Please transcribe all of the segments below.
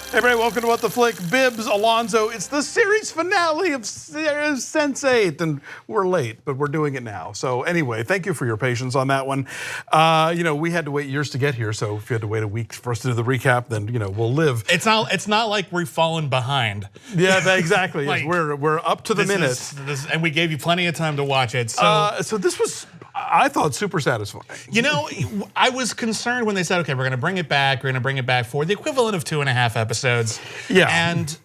Hey, everybody, welcome to What the Flick. Bibbs, Alonso. It's the series finale of Sense8, and we're late, but we're doing it now. So anyway, thank you for your patience on that one. We had to wait years to get here, so if you had to wait a week for us to do the recap, then we'll live. It's not like we've fallen behind. Yeah, exactly. Like, we're up to the minute, and we gave you plenty of time to watch it. So this was, I thought, super satisfying. I was concerned when they said, okay, we're going to bring it back. We're going to bring it back for the equivalent of 2.5 episodes. Yeah. And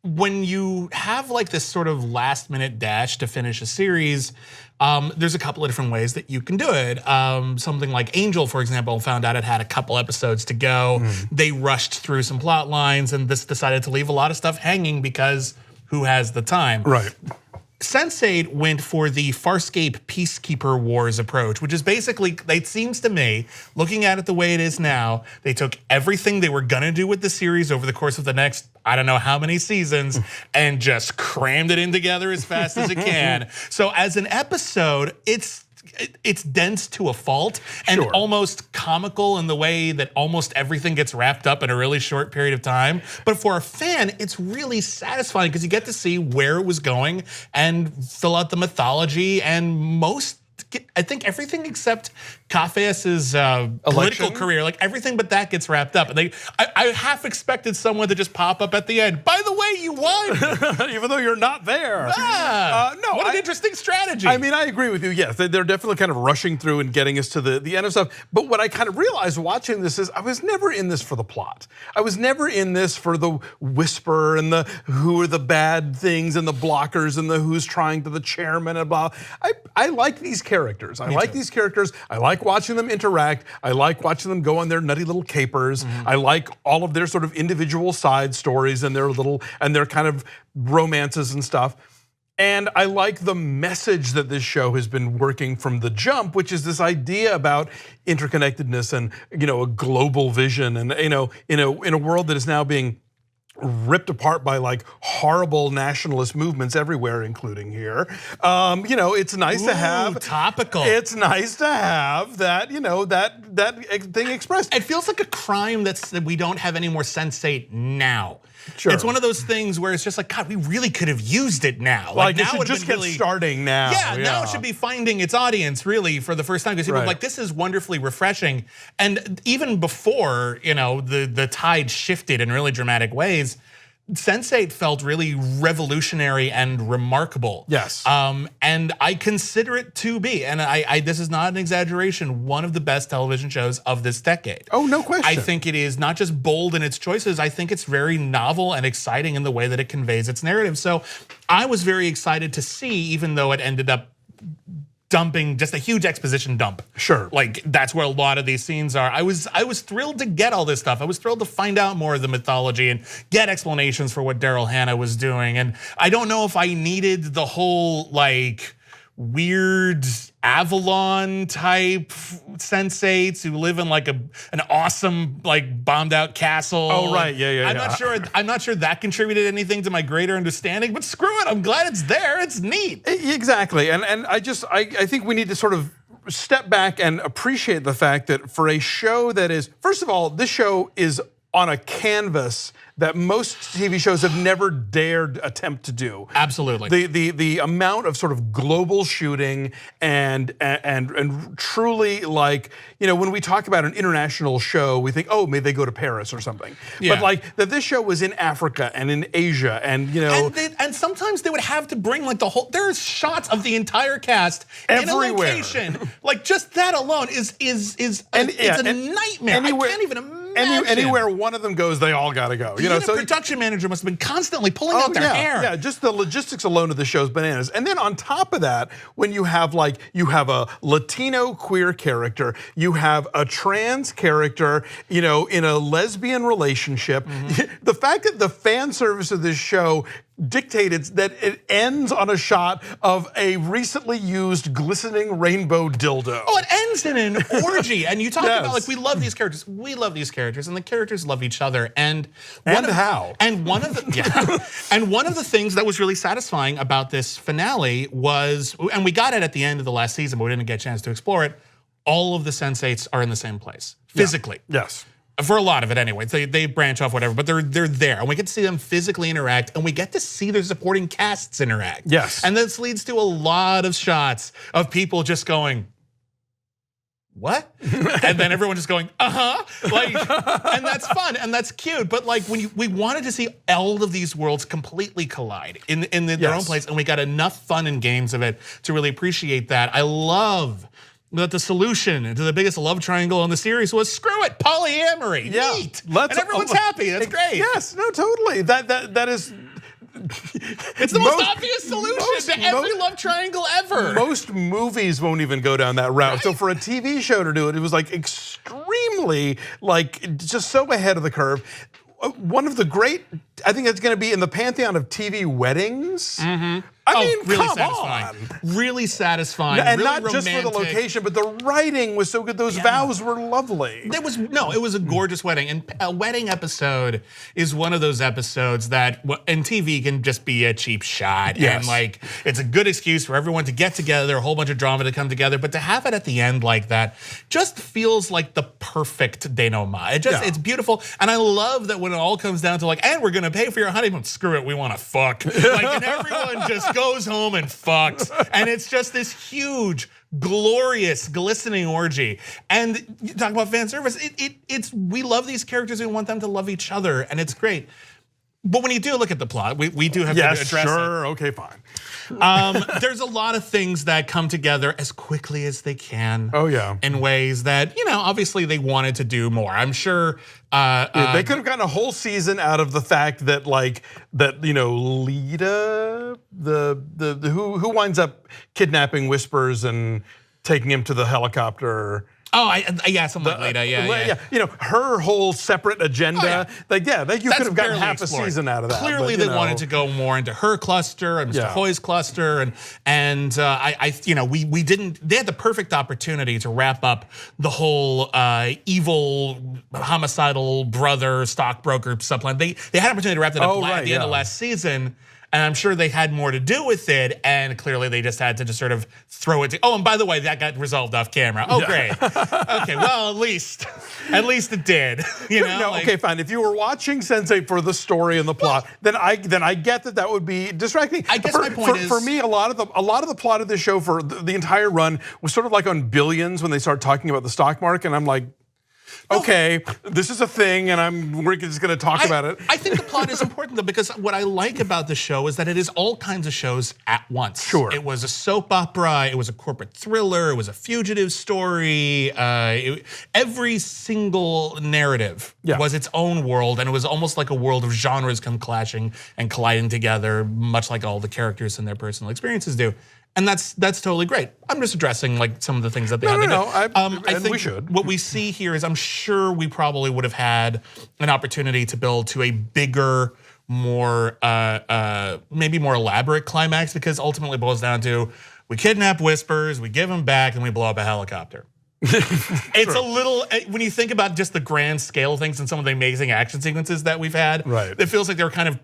when you have like this sort of last minute dash to finish a series, there's a couple of different ways that you can do it. Something like Angel, for example, found out it had a couple episodes to go. They rushed through some plot lines, and this decided to leave a lot of stuff hanging because who has the time? Right. Sense8 went for the Farscape Peacekeeper Wars approach, which is basically, it seems to me, looking at it the way it is now, they took everything they were gonna do with the series over the course of the next, I don't know how many seasons, and just crammed it in together as fast as it can. So as an episode, it's dense to a fault and almost comical in the way that almost everything gets wrapped up in a really short period of time. But for a fan, it's really satisfying because you get to see where it was going and fill out the mythology, and I think everything except Cafeas's political career, like everything but that gets wrapped up. And I half expected someone to just pop up at the end. By the way, you won, even though you're not there. No, what an interesting strategy. I mean, I agree with you. Yes, they're definitely kind of rushing through and getting us to the end of stuff. But what I kind of realized watching this is I was never in this for the plot. I was never in this for the whisper and the who are the bad things and the blockers and the who's trying to the chairman and blah. I like these characters. I like these characters. I like watching them interact. I like watching them go on their nutty little capers. I like all of their sort of individual side stories and their kind of romances and stuff. And I like the message that this show has been working from the jump, which is this idea about interconnectedness and a global vision, and in a world that is now being ripped apart by like horrible nationalist movements everywhere, including here. It's nice to have topical. It's nice to have that, that thing expressed. It feels like a crime that we don't have any more Sense8 now. Sure. It's one of those things where it's just like, God, we really could have used it now. Like now it should just get starting now. Yeah, now it should be finding its audience really for the first time, because people are like, this is wonderfully refreshing. And even before the tide shifted in really dramatic ways, Sense8 felt really revolutionary and remarkable. Yes. And I consider it to be, and this is not an exaggeration, one of the best television shows of this decade. Oh, no question. I think it is not just bold in its choices, I think it's very novel and exciting in the way that it conveys its narrative. So I was very excited to see, even though it ended up dumping just a huge exposition dump. Sure. Like that's where a lot of these scenes are. I was thrilled to get all this stuff. I was thrilled to find out more of the mythology and get explanations for what Daryl Hannah was doing. And I don't know if I needed the whole like weird Avalon type Sense8s who live in like an awesome like bombed out castle. Oh right, yeah. I'm not sure that contributed anything to my greater understanding, but screw it, I'm glad it's there. It's neat. Exactly, and I think we need to sort of step back and appreciate the fact that for a show that is, first of all, this show is on a canvas that most TV shows have never dared attempt to do. Absolutely. The amount of sort of global shooting and truly like, when we talk about an international show, we think, oh, maybe they go to Paris or something. Yeah. But like that this show was in Africa and in Asia and and sometimes they would have to bring like there's shots of the entire cast everywhere. In a location. Like just that alone is a nightmare. I can't even imagine. Anywhere one of them goes, they all gotta go. So production manager must have been constantly pulling out their hair. Yeah, just the logistics alone of the show's bananas. And then on top of that, when you have a Latino queer character, you have a trans character, in a lesbian relationship. The fact that the fan service of this show dictated that it ends on a shot of a recently used glistening rainbow dildo. Oh, it ends in an orgy. And you talk about like, we love these characters. We love these characters, and the characters love each other. And one of the things that was really satisfying about this finale was, and we got it at the end of the last season, but we didn't get a chance to explore it, all of the Sense8s are in the same place, physically. Yeah. Yes. For a lot of it anyway. They branch off whatever, but they're there. And we get to see them physically interact, and we get to see their supporting casts interact. Yes. And this leads to a lot of shots of people just going, what? And then everyone just going, like, and that's fun and that's cute. But like when we wanted to see all of these worlds completely collide in their own place, and we got enough fun and games of it to really appreciate that. I love that the solution to the biggest love triangle in the series was screw it, polyamory. Yeah. Neat. And everyone's happy. That's great. Yes, no, totally. That is. It's the most obvious solution to every love triangle ever. Most movies won't even go down that route. Right? So for a TV show to do it, it was like extremely, like just so ahead of the curve. One of the great, I think it's going to be in the pantheon of TV weddings. I mean, really come satisfying. on. Really satisfying, and really not romantic. just for the location, but the writing was so good. Those vows were lovely. It was a gorgeous wedding. And a wedding episode is one of those episodes that in TV can just be a cheap shot. Yes. And like, it's a good excuse for everyone to get together, a whole bunch of drama to come together. But to have it at the end like that just feels like the perfect denouement. It's beautiful. And I love that when it all comes down to like, and we're gonna pay for your honeymoon, screw it, we wanna fuck. Like, and everyone just goes home and fucks. And it's just this huge, glorious, glistening orgy. And you talk about fan service, it's we love these characters, we want them to love each other, and it's great. But when you do look at the plot, we do have to address it. Okay, fine. There's a lot of things that come together as quickly as they can. Oh yeah. In ways that, obviously they wanted to do more. I'm sure they could have gotten a whole season out of the fact that Lita, the who winds up kidnapping Whispers and taking him to the helicopter. Oh, something like Lita, yeah. Her whole separate agenda. Oh, yeah. You could have gotten half a season out of that. Clearly, they wanted to go more into her cluster and Mr. Hoy's cluster, and we didn't. They had the perfect opportunity to wrap up the whole evil, homicidal brother stockbroker subplot. They had an opportunity to wrap that up at the end of last season. And I'm sure they had more to do with it, and clearly they just had to just sort of throw it. And by the way, that got resolved off camera. Oh, great. Okay, well, at least it did. Okay, fine. If you were watching Sense8 for the story and the plot, then I get that would be distracting. I guess my point is, for me, a lot of the plot of this show for the entire run was sort of like on Billions when they start talking about the stock market, and I'm like, okay, this is a thing, and we're just going to talk about it. I think the plot is important though, because what I like about the show is that it is all kinds of shows at once. Sure. It was a soap opera, it was a corporate thriller, it was a fugitive story. Every single narrative was its own world, and it was almost like a world of genres come clashing and colliding together, much like all the characters and their personal experiences do. And that's totally great. I'm just addressing like some of the things that they had to do. I think we should. What we see here is I'm sure we probably would have had an opportunity to build to a bigger, more maybe more elaborate climax, because ultimately it boils down to we kidnap Whispers, we give them back, and we blow up a helicopter. It's a little, when you think about just the grand scale of things and some of the amazing action sequences that we've had, it feels like they were kind of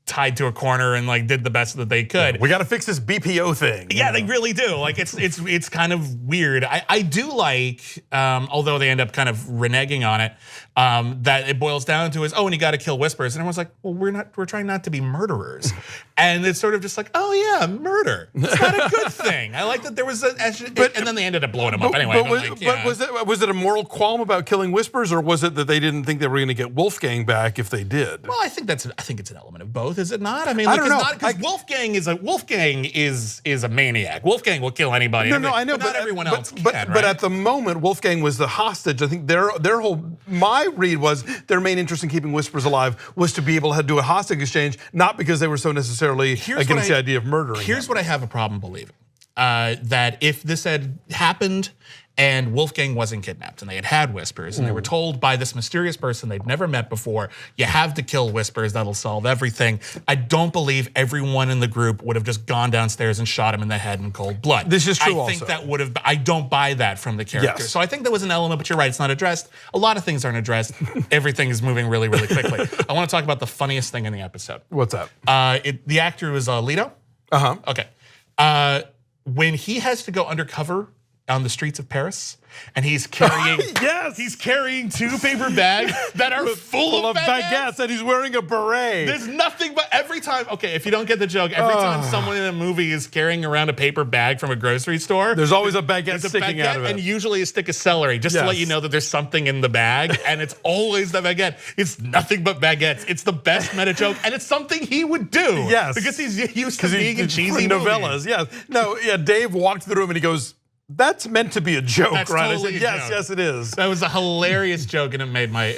tied to a corner and like did the best that they could. We got to fix this BPO thing. Yeah, they really do. Like it's kind of weird. I do like, although they end up kind of reneging on it, that it boils down to is, and you got to kill Whispers, and everyone's like, well, we're trying not to be murderers, and it's sort of just like, oh yeah, murder. It's not a good thing. I like that there was and then they ended up blowing him up anyway. But was it a moral qualm about killing Whispers, or was it that they didn't think they were going to get Wolfgang back if they did? Well, I think it's an element of both. Is it not? I mean, I don't know. Because Wolfgang is a maniac. Wolfgang will kill anybody. No, I know, but not everyone else can. But at the moment, Wolfgang was the hostage. I think their whole, my read was their main interest in keeping Whispers alive was to be able to do a hostage exchange, not because they were so necessarily against the idea of murdering. Here's what I have a problem believing: that if this had happened and Wolfgang wasn't kidnapped and they had Whispers and they were told by this mysterious person they'd never met before, you have to kill Whispers, that'll solve everything. I don't believe everyone in the group would have just gone downstairs and shot him in the head in cold blood. This is true. I think that would have, I don't buy that from the character. Yes. So I think there was an element, but you're right, it's not addressed. A lot of things aren't addressed. Everything is moving really, really quickly. I want to talk about the funniest thing in the episode. What's that? The actor was Leto. Uh-huh. Okay. When he has to go undercover on the streets of Paris, and he's carrying Yes! he's carrying 2 paper bags that are full of baguettes. and he's wearing a beret. There's nothing but every time. Okay, if you don't get the joke, every time someone in a movie is carrying around a paper bag from a grocery store, There's always a baguette there's a sticking baguette out of it. and usually a stick of celery, just to let you know that there's something in the bag, and it's always the baguette. It's nothing but baguettes. It's the best meta joke, and it's something he would do. Yes. Because he's used to being in cheesy novellas. Yes. No, yeah, Dave walked through the room and he goes, "That's meant to be a joke, That's right?" totally I a said, yes, joke. yes, it is. That was a hilarious joke, and it made my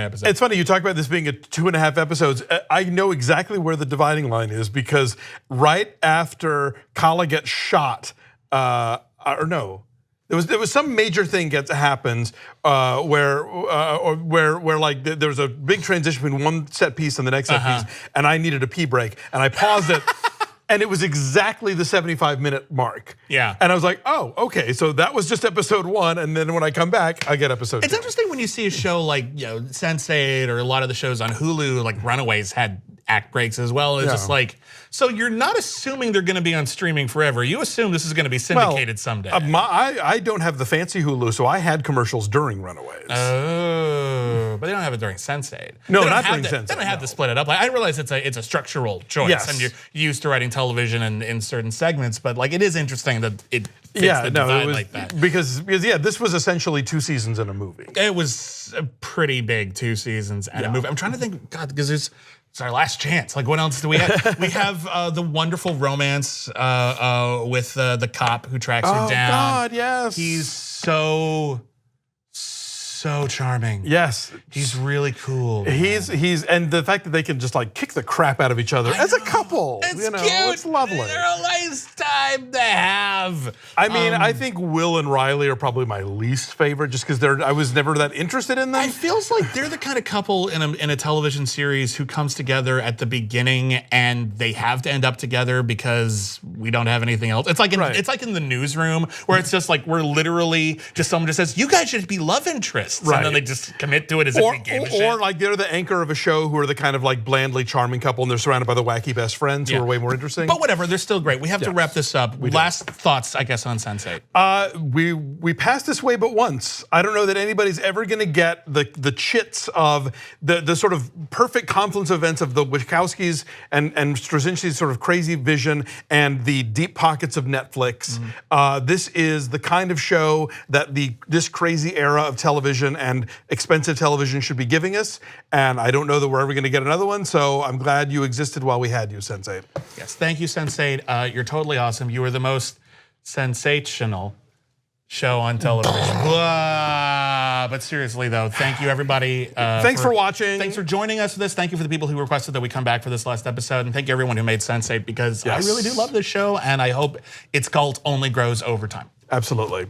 episode. It's funny, you talk about this being a 2.5 episodes. I know exactly where the dividing line is because right after Kala gets shot, or no, there was some major thing happens where like there was a big transition between one set piece and the next set piece, and I needed a pee break, and I paused it. And it was exactly the 75-minute mark. Yeah. And I was like, oh, okay, so that was just episode 1, and then when I come back, I get episode 2. It's interesting when you see a show like Sense8 or a lot of the shows on Hulu, like Runaways had act breaks as well. It's just like, so you're not assuming they're gonna be on streaming forever. You assume this is gonna be syndicated someday. I don't have the fancy Hulu, so I had commercials during Runaways. Oh, but they don't have it during Sense8. No, They don't not have during to- Sense8, They don't have to split it up. Like, I realize it's a structural choice, Yes. and you're used to writing television in certain segments. But like, it is interesting that it fits the it divide was like that. because this was essentially 2 seasons in a movie. It was a pretty big 2 seasons and a movie. I'm trying to think, God, because it's our last chance. Like, what else do we have? We have the wonderful romance with the cop who tracks her down. Oh God, yes. He's so charming. Yes. He's really cool. He's and the fact that they can just like kick the crap out of each other as a couple. It's you know, cute. It's lovely. They're a nice time to have. I mean, I think Will and Riley are probably my least favorite just because I was never that interested in them. It feels like they're the kind of couple in a television series who comes together at the beginning and they have to end up together because we don't have anything else. It's like it's like in the newsroom where it's just like we're literally just someone just says you guys should be love interests, Right. and then they just commit to it as if they gave a shit. Or like they're the anchor of a show who are the kind of like blandly charming couple and they're surrounded by the wacky best friends who are way more interesting. But whatever, they're still great. We have to wrap this up. Last thoughts, I guess, on Sense8. We passed this way but once. I don't know that anybody's ever going to get the chits of the sort of perfect confluence of events of the Wachowskis and Straczynski's sort of crazy vision and the deep pockets of Netflix. This is the kind of show that this crazy era of television and expensive television should be giving us. And I don't know that we're ever going to get another one. So I'm glad you existed while we had you, Sense8. Yes, thank you, Sense8. You're totally awesome. You were the most sensational show on television. But seriously, though, thank you, everybody. Thanks for watching. Thanks for joining us for this. Thank you for the people who requested that we come back for this last episode. And thank you, everyone who made Sense8, because I really do love this show, and I hope its cult only grows over time. Absolutely.